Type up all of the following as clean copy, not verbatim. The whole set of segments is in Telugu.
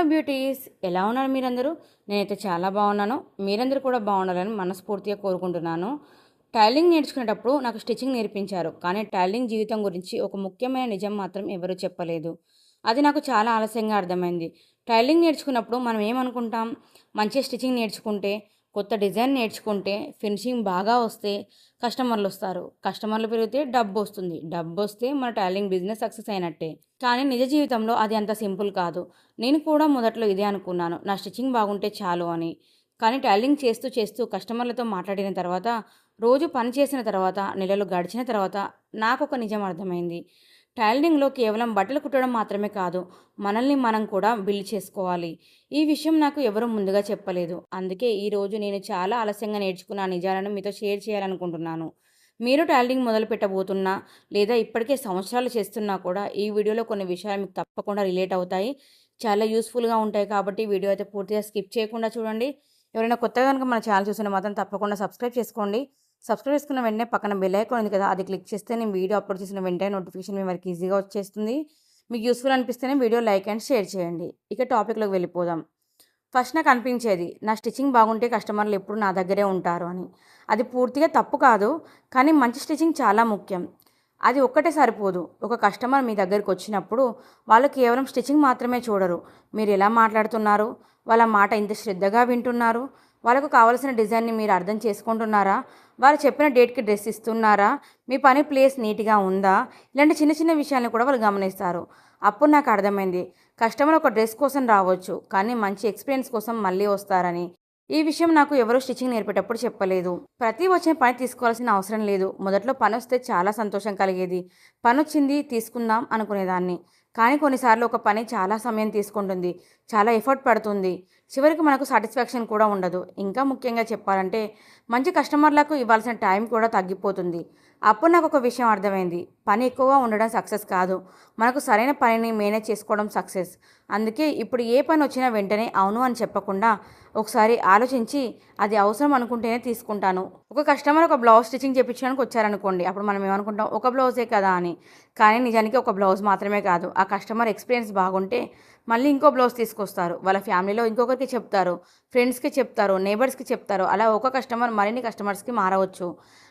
హలో బ్యూటీస్, ఎలా ఉన్నారు మీరందరూ? నేనైతే చాలా బాగున్నాను. మీరందరూ కూడా బాగుండాలని మనస్ఫూర్తిగా కోరుకుంటున్నాను. టైలరింగ్ నేర్చుకునేటప్పుడు నాకు స్టిచ్చింగ్ నేర్పించారు. కానీ టైలరింగ్ జీవితం గురించి ఒక ముఖ్యమైన నిజం మాత్రం ఎవరూ చెప్పలేదు. అది నాకు చాలా ఆలస్యంగా అర్థమైంది. టైలరింగ్ నేర్చుకున్నప్పుడు మనం ఏమనుకుంటాం? మంచిగా స్టిచ్చింగ్ నేర్చుకుంటే, కొత్త డిజైన్ నేర్చుకుంటే, ఫినిషింగ్ బాగా వస్తే కస్టమర్లు వస్తారు. కస్టమర్లు పెరిగితే డబ్బు వస్తుంది. డబ్బు వస్తే మన టైలరింగ్ బిజినెస్ సక్సెస్ అయినట్టే. కానీ నిజ జీవితంలో అది అంత సింపుల్ కాదు. నేను కూడా మొదట్లో ఇదే అనుకున్నాను. నా స్టిచ్చింగ్ బాగుంటే చాలు అని. కానీ టైలరింగ్ చేస్తూ చేస్తూ కస్టమర్లతో మాట్లాడిన తర్వాత, రోజు పని చేసిన తర్వాత, నెలలు గడిచిన తర్వాత నాకొక నిజం అర్థమైంది. టైలరింగ్లో కేవలం బట్టలు కుట్టడం మాత్రమే కాదు, మనల్ని మనం కూడా బిల్డ్ చేసుకోవాలి. ఈ విషయం నాకు ఎవరూ ముందుగా చెప్పలేదు. అందుకే ఈరోజు నేను చాలా ఆలస్యంగా నేర్చుకున్న ఆ నిజాలను మీతో షేర్ చేయాలనుకుంటున్నాను. మీరు టైలరింగ్ మొదలు పెట్టబోతున్నా, లేదా ఇప్పటికే సంవత్సరాలు చేస్తున్నా కూడా ఈ వీడియోలో కొన్ని విషయాలు మీకు తప్పకుండా రిలేట్ అవుతాయి. చాలా యూస్ఫుల్గా ఉంటాయి కాబట్టి వీడియో అయితే పూర్తిగా స్కిప్ చేయకుండా చూడండి. ఎవరైనా కొత్తగా కనుక మన ఛానల్ చూసిన మాత్రం తప్పకుండా సబ్స్క్రైబ్ చేసుకోండి. సబ్స్క్రైబ్ చేసుకున్న వెంటనే పక్కన బెల్ ఐకాన్ ఉంది కదా, అది క్లిక్ చేస్తే నేను వీడియో అప్లోడ్ చేసిన వెంటనే నోటిఫికేషన్ మీ వరకు ఈజీగా వచ్చేస్తుంది. మీకు యూస్ఫుల్ అనిపిస్తేనే వీడియో లైక్ అండ్ షేర్ చేయండి. ఇక టాపిక్లోకి వెళ్ళిపోదాం. ఫస్ట్ నాకు అనిపించేది, నా స్టిచ్చింగ్ బాగుంటే కస్టమర్లు ఎప్పుడు నా దగ్గరే ఉంటారు అని. అది పూర్తిగా తప్పు కాదు, కానీ మంచి స్టిచ్చింగ్ చాలా ముఖ్యం. అది ఒక్కటే సరిపోదు. ఒక కస్టమర్ మీ దగ్గరికి వచ్చినప్పుడు వాళ్ళు కేవలం స్టిచ్చింగ్ మాత్రమే చూడరు. మీరు ఎలా మాట్లాడుతున్నారు, వాళ్ళ మాట ఇంత శ్రద్ధగా వింటున్నారు, వాళ్ళకు కావాల్సిన డిజైన్ని మీరు అర్థం చేసుకుంటున్నారా, వాళ్ళు చెప్పిన డేట్కి డ్రెస్ ఇస్తున్నారా, మీ పని ప్లేస్ నీట్గా ఉందా, ఇలాంటి చిన్న చిన్న విషయాలను కూడా వాళ్ళు గమనిస్తారు. అప్పుడు నాకు అర్థమైంది, కస్టమర్ ఒక డ్రెస్ కోసం రావచ్చు, కానీ మంచి ఎక్స్పీరియన్స్ కోసం మళ్ళీ వస్తారని. ఈ విషయం నాకు ఎవరో స్టిచ్చింగ్ నేర్పేటప్పుడు చెప్పలేదు. ప్రతి వచ్చిన పని తీసుకోవాల్సిన అవసరం లేదు. మొదట్లో పని వస్తే చాలా సంతోషం కలిగేది. పని వచ్చింది తీసుకుందాం అనుకునేదాన్ని. కానీ కొన్నిసార్లు ఒక పని చాలా సమయం తీసుకుంటుంది, చాలా ఎఫర్ట్ పడుతుంది. చివరికి మనకు సాటిస్ఫాక్షన్ కూడా ఉండదు. ఇంకా ముఖ్యంగా చెప్పాలంటే మంచి కస్టమర్లకు ఇవ్వాల్సిన టైం కూడా తగ్గిపోతుంది. అప్పుడు నాకు ఒక విషయం అర్థమైంది, పని ఎక్కువగా ఉండడం సక్సెస్ కాదు, మనకు సరైన పనిని మేనేజ్ చేసుకోవడం సక్సెస్. అందుకే ఇప్పుడు ఏ పని వచ్చినా వెంటనే అవును అని చెప్పకుండా ఒకసారి ఆలోచించి అది అవసరం అనుకుంటేనే తీసుకుంటాను. ఒక కస్టమర్ ఒక బ్లౌజ్ స్టిచ్చింగ్ చేయించడానికి వచ్చారనుకోండి, అప్పుడు మనం ఏమనుకుంటాం, ఒక బ్లౌజే కదా అని. కానీ నిజానికి ఒక బ్లౌజ్ మాత్రమే కాదు, ఆ కస్టమర్ ఎక్స్పీరియన్స్ బాగుంటే మళ్ళీ ఇంకో బ్లౌజ్ తీసుకొస్తారు. వాళ్ళ ఫ్యామిలీలో ఇంకొకరికి చెప్తారు, ఫ్రెండ్స్కి చెప్తారు, నేబర్స్కి చెప్తారు. అలా ఒక కస్టమర్ మరిన్ని కస్టమర్స్కి మారవచ్చు.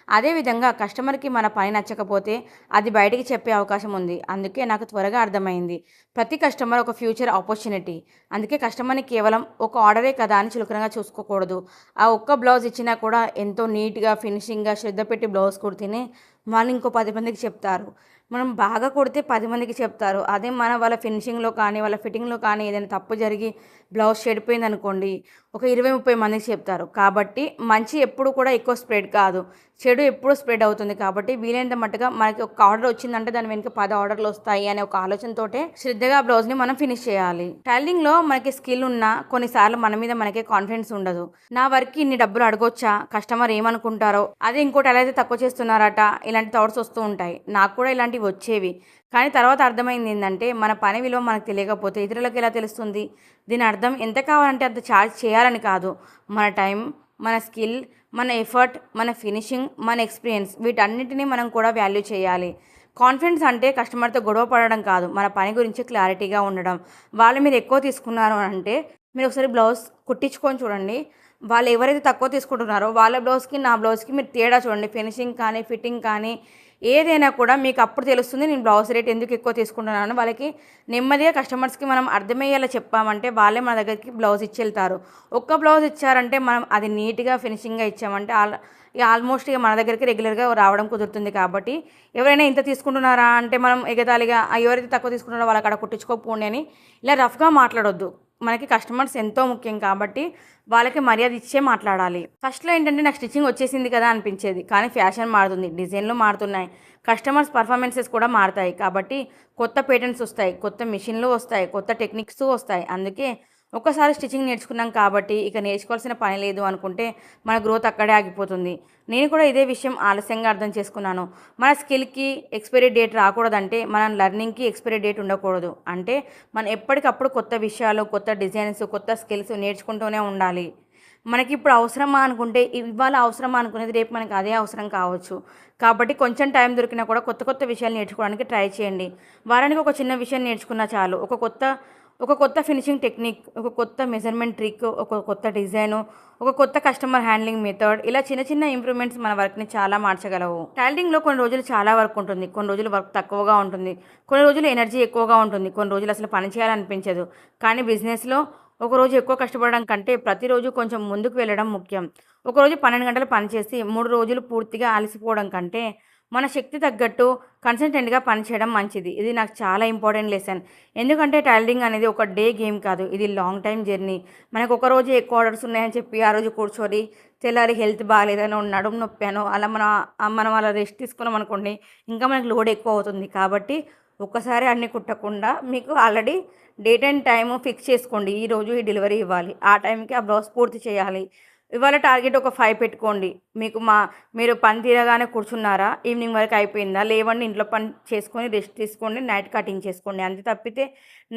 అదేవిధంగా కస్టమర్కి మన పని నచ్చకపోతే అది బయటికి చెప్పే అవకాశం ఉంది. అందుకే నాకు త్వరగా అర్థమైంది, ప్రతి కస్టమర్ ఒక ఫ్యూచర్ ఆపర్చునిటీ. అందుకే కస్టమర్ని కేవలం ఒక ఆర్డరే కదా అని చులకనగా చూసుకోకూడదు. ఆ ఒక్క బ్లౌజ్ ఇచ్చినా కూడా ఎంతో నీట్గా ఫినిషింగ్గా శ్రద్ధ పెట్టి బ్లౌజ్ కుడితేనే వాళ్ళు ఇంకో 10 మందికి చెప్తారు. మనం బాగా కుడితే 10 మందికి చెప్తారు. అదే మన వాళ్ళ ఫినిషింగ్లో కానీ వాళ్ళ ఫిట్టింగ్లో కానీ ఏదైనా తప్పు జరిగి బ్లౌజ్ చెడిపోయింది అనుకోండి, ఒక 20-30 మందికి చెప్తారు. కాబట్టి మంచి ఎప్పుడు కూడా ఎక్కువ స్ప్రెడ్ కాదు, చెడు ఎప్పుడు స్ప్రెడ్ అవుతుంది. కాబట్టి వీలైనంత మట్టుగా మనకి ఒక ఆర్డర్ వచ్చిందంటే దాని వెనుక 10 ఆర్డర్లు వస్తాయి అనే ఒక ఆలోచనతోటే శ్రద్ధగా బ్లౌజ్ని మనం ఫినిష్ చేయాలి. టైలరింగ్లో మనకి స్కిల్ ఉన్నా కొన్నిసార్లు మన మీద మనకే కాన్ఫిడెన్స్ ఉండదు. నా వర్క్కి ఇన్ని డబ్బులు అడగొచ్చా, కస్టమర్ ఏమనుకుంటారో, అదే ఇంకోటి ఎలా అయితే తక్కువ చేస్తున్నారట, ఇలాంటి థాట్స్ వస్తూ ఉంటాయి. నాకు కూడా ఇలాంటివి వచ్చేవి. కానీ తర్వాత అర్థమైంది ఏంటంటే, మన పని విలువ మనకు తెలియకపోతే ఇతరులకు ఎలా తెలుస్తుంది? దీని అర్థం ఎంత కావాలంటే అంత ఛార్జ్ చేయాలని కాదు. మన టైం, మన స్కిల్, మన ఎఫర్ట్, మన ఫినిషింగ్, మన ఎక్స్పీరియన్స్, వీటన్నిటినీ మనం కూడా వాల్యూ చేయాలి. కాన్ఫిడెన్స్ అంటే కస్టమర్తో గొడవ పడడం కాదు, మన పని గురించి క్లారిటీగా ఉండడం. వాళ్ళు మీరు ఎక్కువ తీసుకున్నారు అంటే మీరు ఒకసారి బ్లౌజ్ కుట్టించుకొని చూడండి. వాళ్ళు ఎవరైతే తక్కువ తీసుకుంటున్నారో వాళ్ళ బ్లౌజ్కి నా బ్లౌజ్కి మీరు తేడా చూడండి. ఫినిషింగ్ కానీ ఫిట్టింగ్ కానీ ఏదైనా కూడా మీకు అప్పుడు తెలుస్తుంది, నేను బ్లౌజ్ రేట్ ఎందుకు ఎక్కువ తీసుకుంటున్నాను. వాళ్ళకి నెమ్మదిగా కస్టమర్స్కి మనం అర్థమయ్యేలా చెప్పామంటే వాళ్ళే మన దగ్గరికి బ్లౌజ్ ఇచ్చి వెళ్తారు. ఒక్క బ్లౌజ్ ఇచ్చారంటే మనం అది నీట్గా ఫినిషింగ్గా ఇచ్చామంటే ఆల్మోస్ట్ ఇక మన దగ్గరికి రెగ్యులర్గా రావడం కుదురుతుంది. కాబట్టి ఎవరైనా ఇంత తీసుకుంటున్నారా అంటే మనం ఎగతాళిగా ఎవరైతే తక్కువ తీసుకుంటున్నారో వాళ్ళకి అక్కడ కుట్టించుకోకపోండి అని ఇలా రఫ్గా మాట్లాడొద్దు. మనకి కస్టమర్స్ ఎంతో ముఖ్యం కాబట్టి వాళ్ళకి మర్యాద ఇచ్చే మాట్లాడాలి. ఫస్ట్లో ఏంటంటే నాకు స్టిచ్చింగ్ వచ్చేసింది కదా అనిపించేది. కానీ ఫ్యాషన్ మారుతుంది, డిజైన్లు మారుతున్నాయి, కస్టమర్స్ పర్ఫార్మెన్సెస్ కూడా మారుతాయి. కాబట్టి కొత్త పేటర్న్స్ వస్తాయి, కొత్త మిషన్లు వస్తాయి, కొత్త టెక్నిక్స్ వస్తాయి. అందుకే ఒక్కసారి స్టిచ్చింగ్ నేర్చుకున్నాం కాబట్టి ఇక నేర్చుకోవాల్సిన పని లేదు అనుకుంటే మన గ్రోత్ అక్కడే ఆగిపోతుంది. నేను కూడా ఇదే విషయం ఆలస్యంగా అర్థం చేసుకున్నాను. మన స్కిల్కి ఎక్స్పైరీ డేట్ రాకూడదంటే మన లెర్నింగ్కి ఎక్స్పైరీ డేట్ ఉండకూడదు. అంటే మనం ఎప్పటికప్పుడు కొత్త విషయాలు, కొత్త డిజైన్స్, కొత్త స్కిల్స్ నేర్చుకుంటూనే ఉండాలి. మనకి ఇప్పుడు అవసరమా అనుకుంటే ఇవాళ అవసరమా అనుకునేది రేపు మనకి అదే అవసరం కావచ్చు. కాబట్టి కొంచెం టైం దొరికినా కూడా కొత్త కొత్త విషయాలు నేర్చుకోవడానికి ట్రై చేయండి. వారానికి ఒక చిన్న విషయం నేర్చుకున్నా చాలు. ఒక కొత్త ఒక కొత్త ఫినిషింగ్ టెక్నిక్, ఒక కొత్త మెజర్మెంట్ ట్రిక్, ఒక కొత్త డిజైను, ఒక కొత్త కస్టమర్ హ్యాండ్లింగ్ మెథడ్, ఇలా చిన్న చిన్న ఇంప్రూవ్మెంట్స్ మన వర్క్ని చాలా మార్చగలవు. టైలరింగ్లో కొన్ని రోజులు చాలా వర్క్ ఉంటుంది, కొన్ని రోజులు వర్క్ తక్కువగా ఉంటుంది, కొన్ని రోజులు ఎనర్జీ ఎక్కువగా ఉంటుంది, కొన్ని రోజులు అసలు పని చేయాలనిపించదు. కానీ బిజినెస్లో ఒకరోజు ఎక్కువ కష్టపడడం కంటే ప్రతిరోజు కొంచెం ముందుకు వెళ్ళడం ముఖ్యం. ఒకరోజు 12 గంటలు పనిచేసి 3 రోజులు పూర్తిగా అలసిపోవడం కంటే మన శక్తి తగ్గట్టు కన్సిస్టెంట్గా పనిచేయడం మంచిది. ఇది నాకు చాలా ఇంపార్టెంట్ లెసన్. ఎందుకంటే టైలరింగ్ అనేది ఒక డే గేమ్ కాదు, ఇది లాంగ్ టైం జర్నీ. మనకు ఒక రోజు ఎక్కువ ఆర్డర్స్ ఉన్నాయని చెప్పి ఆ రోజు కూర్చొని తెల్లారి హెల్త్ బాగాలేదనో, నడుము నొప్పానో అలా మనం అలా రెస్ట్ తీసుకున్నాం అనుకోండి, ఇంకా మనకు లోడ్ ఎక్కువ అవుతుంది. కాబట్టి ఒక్కసారి అన్నీ కుట్టకుండా మీకు already date and time fix చేసుకోండి. ఈరోజు ఈ డెలివరీ ఇవ్వాలి, ఆ టైంకి ఆ బ్లౌజ్ పూర్తి చేయాలి. ఇవాళ టార్గెట్ ఒక 5 పెట్టుకోండి. మీరు పని తీరగానే కూర్చున్నారా, ఈవినింగ్ వరకు అయిపోయిందా, లేవండి ఇంట్లో పని చేసుకొని రెస్ట్ తీసుకోండి, నైట్ కటింగ్ చేసుకోండి. అంతే తప్పితే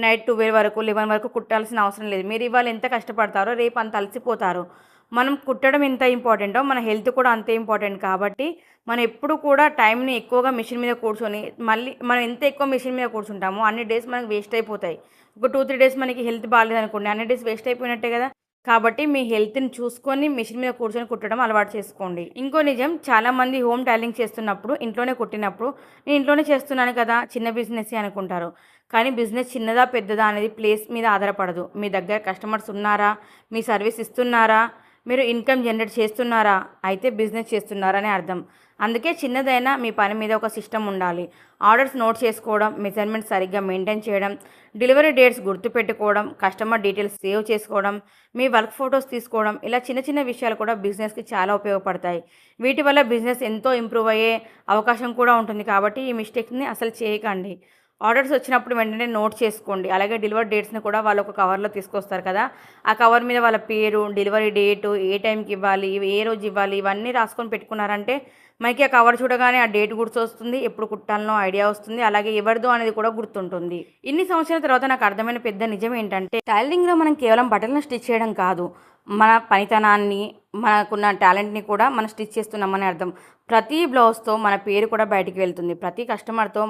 నైట్ 12 వరకు 11 వరకు కుట్టాల్సిన అవసరం లేదు. మీరు ఇవాళ ఎంత కష్టపడతారో రేపు అంత అలసిపోతారు. మనం కుట్టడం ఎంత ఇంపార్టెంటో మన హెల్త్ కూడా అంతే ఇంపార్టెంట్. కాబట్టి మనం ఎప్పుడు కూడా టైంని ఎక్కువగా మిషన్ మీద కూర్చొని మళ్ళీ మనం ఎంత ఎక్కువ మిషన్ మీద కూర్చుంటామో అన్ని డేస్ మనకి వేస్ట్ అయిపోతాయి. ఒక 2-3 డేస్ మనకి హెల్త్ బాగాలేదనుకోండి, అన్ని డేస్ వేస్ట్ అయిపోయినట్టే కదా. కాబట్టి మీ హెల్త్‌ని చూసుకొని మిషన్ మీద కూర్చొని కుట్టడం అలవాటు చేసుకోండి. ఇంకో నిజం, చాలామంది హోమ్ టైలరింగ్ చేస్తున్నప్పుడు, ఇంట్లోనే కుట్టినప్పుడు నేను ఇంట్లోనే చేస్తున్నాను కదా, చిన్న బిజినెసే అనుకుంటారు. కానీ బిజినెస్ చిన్నదా పెద్దదా అనేది ప్లేస్ మీద ఆధారపడదు. మీ దగ్గర కస్టమర్స్ ఉన్నారా, మీ సర్వీస్ ఇస్తున్నారా, మీరు ఇన్కమ్ జనరేట్ చేస్తున్నారా, అయితే బిజినెస్ చేస్తున్నారని అర్థం. అందుకే చిన్నదైనా మీ పని మీద ఒక సిస్టమ్ ఉండాలి. ఆర్డర్స్ నోట్ చేసుకోవడం, మెజర్మెంట్స్ సరిగ్గా మెయింటైన్ చేయడం, డెలివరీ డేట్స్ గుర్తుపెట్టుకోవడం, కస్టమర్ డీటెయిల్స్ సేవ్ చేసుకోవడం, మీ వర్క్ ఫొటోస్ తీసుకోవడం, ఇలా చిన్న చిన్న విషయాలు కూడా బిజినెస్కి చాలా ఉపయోగపడతాయి. వీటి వల్ల బిజినెస్ ఎంతో ఇంప్రూవ్ అయ్యే అవకాశం కూడా ఉంటుంది. కాబట్టి ఈ మిస్టేక్స్ని అసలు చేయకండి. ఆర్డర్స్ వచ్చినప్పుడు వెంటనే నోట్ చేసుకోండి. అలాగే డెలివరీ డేట్స్ని కూడా వాళ్ళు ఒక కవర్లో తీసుకొస్తారు కదా, ఆ కవర్ మీద వాళ్ళ పేరు, డెలివరీ డేటు, ఏ టైంకి ఇవ్వాలి, ఏ రోజు ఇవ్వాలి, ఇవన్నీ రాసుకొని పెట్టుకున్నారంటే మనకి ఆ కవర్ చూడగానే ఆ డేట్ గుర్తొస్తుంది, ఎప్పుడు కుట్టాలనో ఐడియా వస్తుంది, అలాగే ఎవరిదో అనేది కూడా గుర్తుంటుంది. ఇన్ని సంవత్సరాల తర్వాత నాకు అర్థమైన పెద్ద నిజం ఏంటంటే, టైలరింగ్లో మనం కేవలం బట్టలను స్టిచ్ చేయడం కాదు, మన పనితనాన్ని, మనకున్న టాలెంట్ని కూడా మనం స్టిచ్ చేస్తున్నామని అర్థం. ప్రతి బ్లౌజ్తో మన పేరు కూడా బయటికి వెళ్తుంది. ప్రతి కస్టమర్తో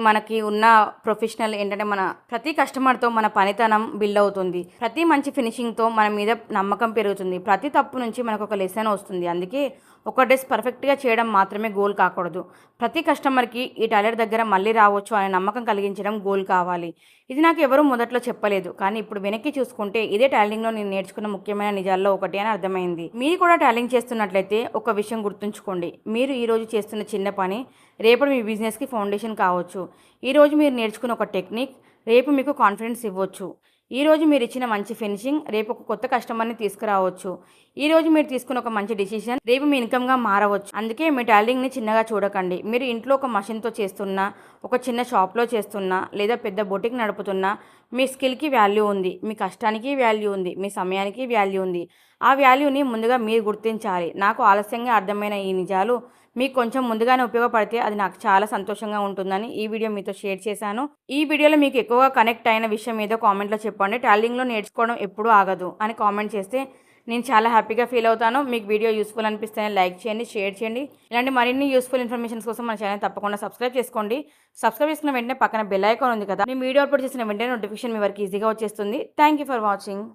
మనకి ఉన్న ప్రొఫెషనల్ ఏంటంటే ప్రతి కస్టమర్తో మన పనితనం బిల్డ్ అవుతుంది. ప్రతి మంచి ఫినిషింగ్తో మన మీద నమ్మకం పెరుగుతుంది. ప్రతి తప్పు నుంచి మనకు ఒక లెసన్ వస్తుంది. అందుకే ఒక డ్రెస్ పర్ఫెక్ట్గా చేయడం మాత్రమే గోల్ కాకూడదు. ప్రతి కస్టమర్కి ఈ టైలర్ దగ్గర మళ్ళీ రావచ్చు అనే నమ్మకం కలిగించడం గోల్ కావాలి. ఇది నాకు ఎవరూ మొదట్లో చెప్పలేదు, కానీ ఇప్పుడు వెనక్కి చూసుకుంటే ఇదే టైలరింగ్లో నేను నేర్చుకున్న ముఖ్యమైన నిజాల్లో ఒకటి అని అర్థమైంది. మీరు కూడా టైలరింగ్ చేస్తున్నట్లయితే ఒక విషయం గుర్తుంచుకోండి, మీరు ఈరోజు చేస్తున్న చిన్న పని రేపటి మీ బిజినెస్కి ఫౌండేషన్ కావచ్చు. ఈరోజు మీరు నేర్చుకున్న ఒక టెక్నిక్ రేపు మీకు కాన్ఫిడెన్స్ ఇవ్వచ్చు. ఈరోజు మీరు ఇచ్చిన మంచి ఫినిషింగ్ రేపు ఒక కొత్త కస్టమర్ని తీసుకురావచ్చు. ఈరోజు మీరు తీసుకున్న ఒక మంచి డిసిషన్ రేపు మీ ఇన్కమ్గా మారవచ్చు. అందుకే మీ టైలరింగ్ని చిన్నగా చూడకండి. మీరు ఇంట్లో ఒక మషిన్తో చేస్తున్నా, ఒక చిన్న షాప్లో చేస్తున్నా, లేదా పెద్ద బొటిక్ నడుపుతున్నా మీ స్కిల్కి వాల్యూ ఉంది, మీ కష్టానికి వాల్యూ ఉంది, మీ సమయానికి వాల్యూ ఉంది. ఆ వాల్యూని ముందుగా మీరు గుర్తించాలి. నాకు ఆలస్యంగా అర్థమైన ఈ నిజాలు మీకు కొంచెం ముందుగానే ఉపయోగపడితే అది నాకు చాలా సంతోషంగా ఉంటుందని ఈ వీడియో మీతో షేర్ చేశాను. ఈ వీడియోలో మీకు ఎక్కువగా కనెక్ట్ అయిన విషయం ఏదో కామెంట్లో చెప్పండి. టైలరింగ్లో నేర్చుకోవడం ఎప్పుడూ ఆగదు అని కామెంట్ చేస్తే నేను చాలా హ్యాపీగా ఫీల్ అవుతాను. మీకు వీడియో యూస్ఫుల్ అనిపిస్తేనే లైక్ చేయండి, షేర్ చేయండి. ఇలాంటి మరిన్ని యూస్ఫుల్ ఇన్ఫర్మేషన్స్ కోసం మన ఛానల్ తప్పకుండా సబ్స్క్రైబ్ చేసుకోండి. సబ్స్క్రైబ్ చేసుకున్న వెంటనే పక్కన బెల్ ఐకాన్ ఉంది కదా, నేను వీడియో అప్లోడ్ చేసిన వెంటనే నోటిఫికేషన్ మీ వరకు ఈజీగా వచ్చేస్తుంది. Thank you for watching.